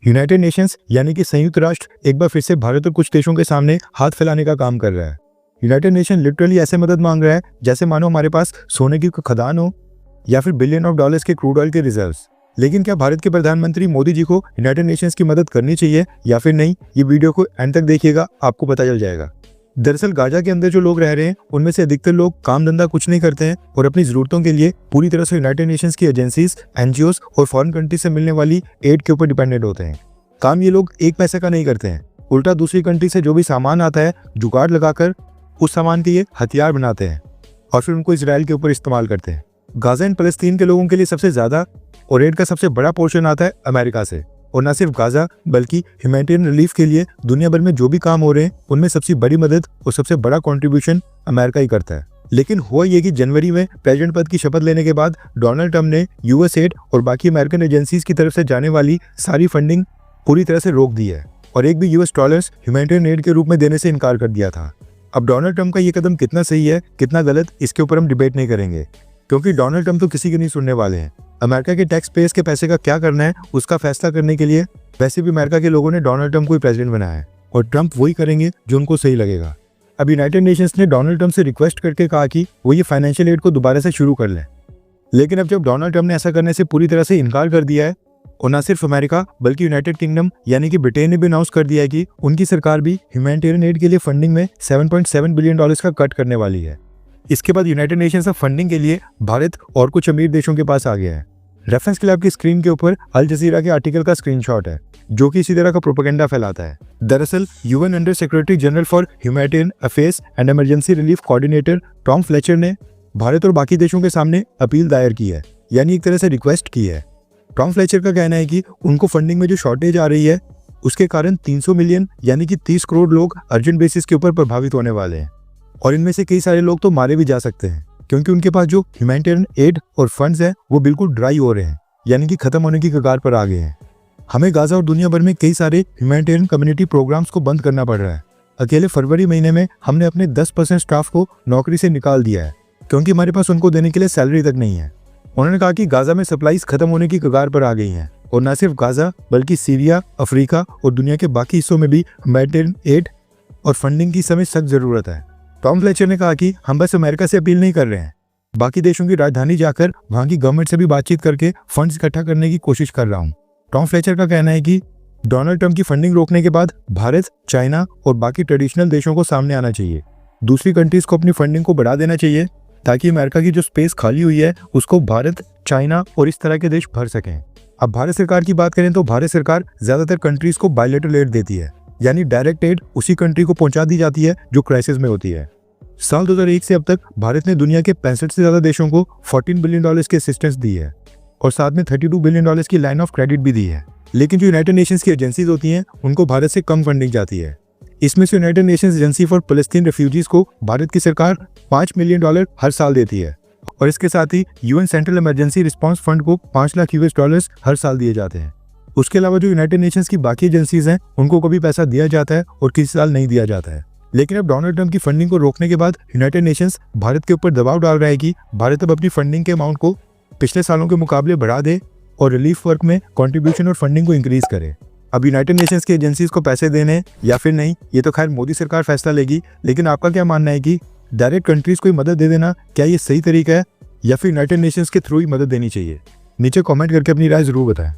United Nations यानी कि संयुक्त राष्ट्र एक बार फिर से भारत और कुछ देशों के सामने हाथ फैलाने का काम कर रहा है। यूनाइटेड नेशन लिटरली ऐसे मदद मांग रहा है जैसे मानो हमारे पास सोने की खदान हो या फिर बिलियन ऑफ डॉलर्स के क्रूड ऑयल के रिजर्व्स। लेकिन क्या भारत के प्रधानमंत्री मोदी जी को यूनाइटेड नेशंस की मदद करनी चाहिए या फिर नहीं, ये वीडियो को एंड तक देखिएगा, आपको पता चल जाएगा। दरअसल गाजा के अंदर जो लोग रह रहे हैं उनमें से अधिकतर लोग काम धंधा कुछ नहीं करते हैं और अपनी जरूरतों के लिए पूरी तरह से यूनाइटेड नेशंस की एजेंसीज, एनजीओस और फॉरेन कंट्री से मिलने वाली एड के ऊपर डिपेंडेंट होते हैं। काम ये लोग एक पैसे का नहीं करते हैं, उल्टा दूसरी कंट्री से जो भी सामान आता है जुगाड़ लगाकर उस सामान के ये हथियार बनाते हैं और फिर उनको इसराइल के ऊपर इस्तेमाल करते हैं। गाजा एंड फलस्तीन के लोगों के लिए सबसे ज्यादा और एड का सबसे बड़ा पोर्शन आता है अमेरिका से। और न सिर्फ गाजा बल्कि ह्यूमैनिटेरियन रिलीफ के लिए दुनिया भर में जो भी काम हो रहे हैं उनमें सबसे बड़ी मदद और सबसे बड़ा कंट्रीब्यूशन अमेरिका ही करता है। लेकिन हुआ ये कि जनवरी में प्रेसिडेंट पद की शपथ लेने के बाद डोनाल्ड ट्रंप ने यूएसएड और बाकी अमेरिकन एजेंसीज की तरफ से जाने वाली सारी फंडिंग पूरी तरह से रोक दी है और एक भी यूएस डॉलर्स ह्यूमैनिटेरियन एड के रूप में देने से इनकार कर दिया था। अब डोनाल्ड ट्रंप का ये कदम कितना सही है कितना गलत, इसके ऊपर हम डिबेट नहीं करेंगे क्योंकि डोनाल्ड ट्रंप तो किसी के नहीं सुनने वाले हैं। अमेरिका के टैक्स पेयर्स के पैसे का क्या करना है उसका फैसला करने के लिए वैसे भी अमेरिका के लोगों ने डोनाल्ड ट्रंप को ही प्रेसिडेंट बनाया है और ट्रंप वही करेंगे जो उनको सही लगेगा। अब यूनाइटेड नेशंस ने डोनाल्ड ट्रंप से रिक्वेस्ट करके कहा कि वो ये फाइनेंशियल एड को दोबारा से शुरू कर लें। लेकिन अब जब डोनाल्ड ट्रंप ने ऐसा करने से पूरी तरह से इनकार कर दिया है और न सिर्फ अमेरिका बल्कि यूनाइटेड किंगडम यानी कि ब्रिटेन ने भी अनाउंस कर दिया है कि उनकी सरकार भी ह्यूमैनिटेरियन एड के लिए फंडिंग में 7.7 बिलियन डॉलर्स का कट करने वाली है। इसके बाद यूनाइटेड नेशंस ऑफ फंडिंग के लिए भारत और कुछ अमीर देशों के पास आ गया है। रेफरेंस के लिए आपकी स्क्रीन के ऊपर अल जजीरा के आर्टिकल का स्क्रीनशॉट है जो कि इसी तरह का प्रोपेगेंडा फैलाता है। दरअसल UN under secretary general for humanitarian affairs and emergency relief coordinator Tom Fletcher ने भारत और बाकी देशों के सामने अपील दायर की है, यानी एक तरह से रिक्वेस्ट की है। टॉम फ्लेचर का कहना है कि उनको फंडिंग में जो शॉर्टेज आ रही है उसके कारण 300 मिलियन यानी कि 30 करोड़ लोग अर्जेंट बेसिस के ऊपर प्रभावित होने वाले हैं और इनमें से कई सारे लोग तो मारे भी जा सकते हैं क्योंकि उनके पास जो ह्यूमैनिटेरियन एड और फंड्स है वो बिल्कुल ड्राई हो रहे हैं, यानी कि खत्म होने की कगार पर आ गए हैं। हमें गाजा और दुनिया भर में कई सारे ह्यूमैनिटेरियन कम्युनिटी प्रोग्राम्स को बंद करना पड़ रहा है। अकेले फरवरी महीने में हमने अपने 10% स्टाफ को नौकरी से निकाल दिया है क्योंकि हमारे पास उनको देने के लिए सैलरी तक नहीं है। उन्होंने कहा कि गाजा में सप्लाईज खत्म होने की कगार पर आ गई हैं और न सिर्फ गाजा बल्कि सीरिया, अफ्रीका और दुनिया के बाकी हिस्सों में भी ह्यूमैनिटेरियन एड और फंडिंग की समय सख्त जरूरत है। टॉम फ्लेचर ने कहा कि हम बस अमेरिका से अपील नहीं कर रहे हैं, बाकी देशों की राजधानी जाकर वहां की गवर्नमेंट से भी बातचीत करके फंड्स इकट्ठा करने की कोशिश कर रहा हूं। टॉम फ्लेचर का कहना है कि डोनाल्ड ट्रंप की फंडिंग रोकने के बाद भारत, चाइना और बाकी ट्रेडिशनल देशों को सामने आना चाहिए। दूसरी कंट्रीज को अपनी फंडिंग को बढ़ा देना चाहिए ताकि अमेरिका की जो स्पेस खाली हुई है उसको भारत, चाइना और इस तरह के देश भर सकें। अब भारत सरकार की बात करें तो भारत सरकार ज्यादातर कंट्रीज को बायलैटरल एड देती है, यानी डायरेक्ट एड उसी कंट्री को पहुंचा दी जाती है जो क्राइसिस में होती है। साल 2001 से अब तक भारत ने दुनिया के 65 से ज्यादा देशों को 14 बिलियन डॉलर्स की असिस्टेंस दी है और साथ में 32 बिलियन डॉलर्स की लाइन ऑफ क्रेडिट भी दी है। लेकिन जो यूनाइटेड नेशंस की एजेंसीज होती हैं उनको भारत से कम फंडिंग जाती है। इसमें से United Nations agency for Palestine refugees को भारत की सरकार 5 मिलियन डॉलर हर साल देती है और इसके साथ ही UN central emergency response fund को 5 लाख यूएस डॉलर्स हर साल दिए जाते हैं। उसके अलावा जो यूनाइटेड नेशंस की बाकी एजेंसीज हैं उनको कभी पैसा दिया जाता है और किसी साल नहीं दिया जाता है। लेकिन अब डोनाल्ड ट्रंप की फंडिंग को रोकने के बाद यूनाइटेड नेशंस भारत के ऊपर दबाव डाल रहा है कि भारत अब अपनी फंडिंग के अमाउंट को पिछले सालों के मुकाबले बढ़ा दे और रिलीफ वर्क में कंट्रीब्यूशन और फंडिंग को इंक्रीज करे। अब यूनाइटेड नेशंस की एजेंसीज को पैसे देने या फिर नहीं, ये तो खैर मोदी सरकार फैसला लेगी। लेकिन आपका क्या मानना है कि डायरेक्ट कंट्रीज को मदद दे देना क्या ये सही तरीका है या फिर यूनाइटेड नेशंस के थ्रू ही मदद देनी चाहिए? नीचे कॉमेंट करके अपनी राय जरूर बताएं।